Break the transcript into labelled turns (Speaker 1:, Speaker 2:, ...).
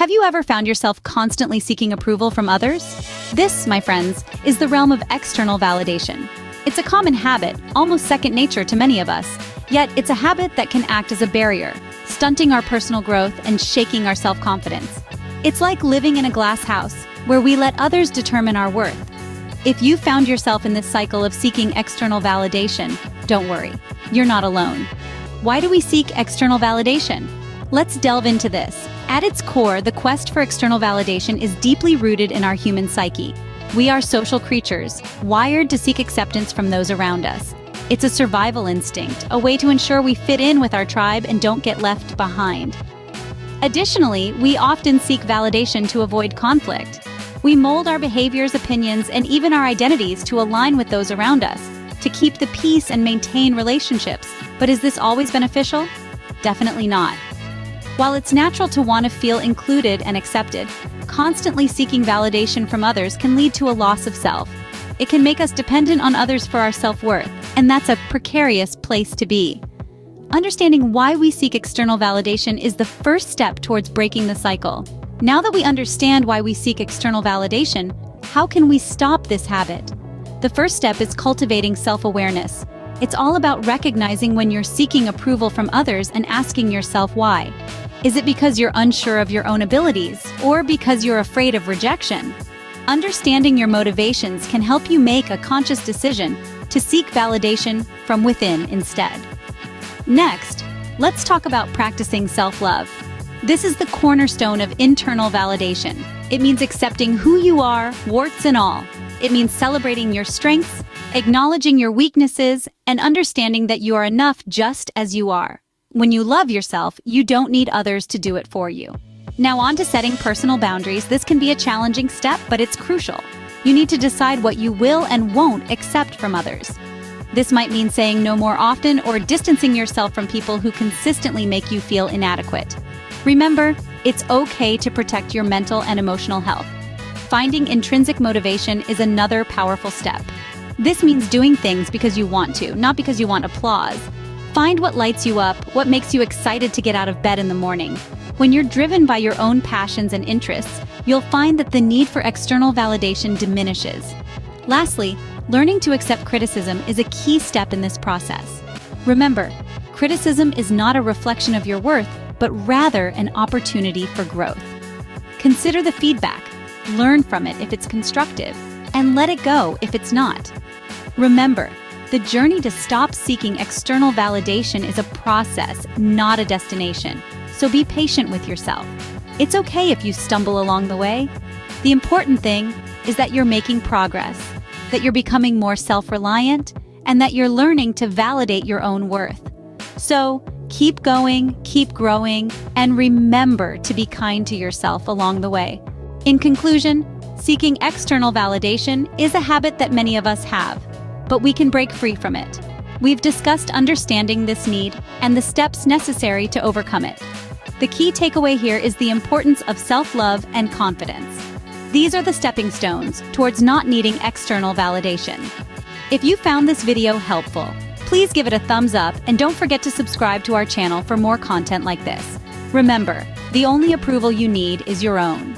Speaker 1: Have you ever found yourself constantly seeking approval from others? This, my friends, is the realm of external validation. It's a common habit, almost second nature to many of us, yet it's a habit that can act as a barrier, stunting our personal growth and shaking our self-confidence. It's like living in a glass house, where we let others determine our worth. If you found yourself in this cycle of seeking external validation, don't worry, you're not alone. Why do we seek external validation? Let's delve into this. At its core, the quest for external validation is deeply rooted in our human psyche. We are social creatures, wired to seek acceptance from those around us. It's a survival instinct, a way to ensure we fit in with our tribe and don't get left behind. Additionally, we often seek validation to avoid conflict. We mold our behaviors, opinions, and even our identities to align with those around us, to keep the peace and maintain relationships. But is this always beneficial? Definitely not. While it's natural to want to feel included and accepted, constantly seeking validation from others can lead to a loss of self. It can make us dependent on others for our self-worth, and that's a precarious place to be. Understanding why we seek external validation is the first step towards breaking the cycle. Now that we understand why we seek external validation, how can we stop this habit? The first step is cultivating self-awareness. It's all about recognizing when you're seeking approval from others and asking yourself why. Is it because you're unsure of your own abilities, or because you're afraid of rejection? Understanding your motivations can help you make a conscious decision to seek validation from within instead. Next, let's talk about practicing self-love. This is the cornerstone of internal validation. It means accepting who you are, warts and all. It means celebrating your strengths, acknowledging your weaknesses, and understanding that you are enough just as you are. When you love yourself, you don't need others to do it for you. Now on to setting personal boundaries. This can be a challenging step, but it's crucial. You need to decide what you will and won't accept from others. This might mean saying no more often or distancing yourself from people who consistently make you feel inadequate. Remember, it's okay to protect your mental and emotional health. Finding intrinsic motivation is another powerful step. This means doing things because you want to, not because you want applause. Find what lights you up, what makes you excited to get out of bed in the morning. When you're driven by your own passions and interests, you'll find that the need for external validation diminishes. Lastly, learning to accept criticism is a key step in this process. Remember, criticism is not a reflection of your worth, but rather an opportunity for growth. Consider the feedback, learn from it if it's constructive, and let it go if it's not. Remember, the journey to stop seeking external validation is a process, not a destination. So be patient with yourself. It's okay if you stumble along the way. The important thing is that you're making progress, that you're becoming more self-reliant, and that you're learning to validate your own worth. So keep going, keep growing, and remember to be kind to yourself along the way. In conclusion, seeking external validation is a habit that many of us have, but we can break free from it. We've discussed understanding this need and the steps necessary to overcome it. The key takeaway here is the importance of self-love and confidence. These are the stepping stones towards not needing external validation. If you found this video helpful, please give it a thumbs up and don't forget to subscribe to our channel for more content like this. Remember, the only approval you need is your own.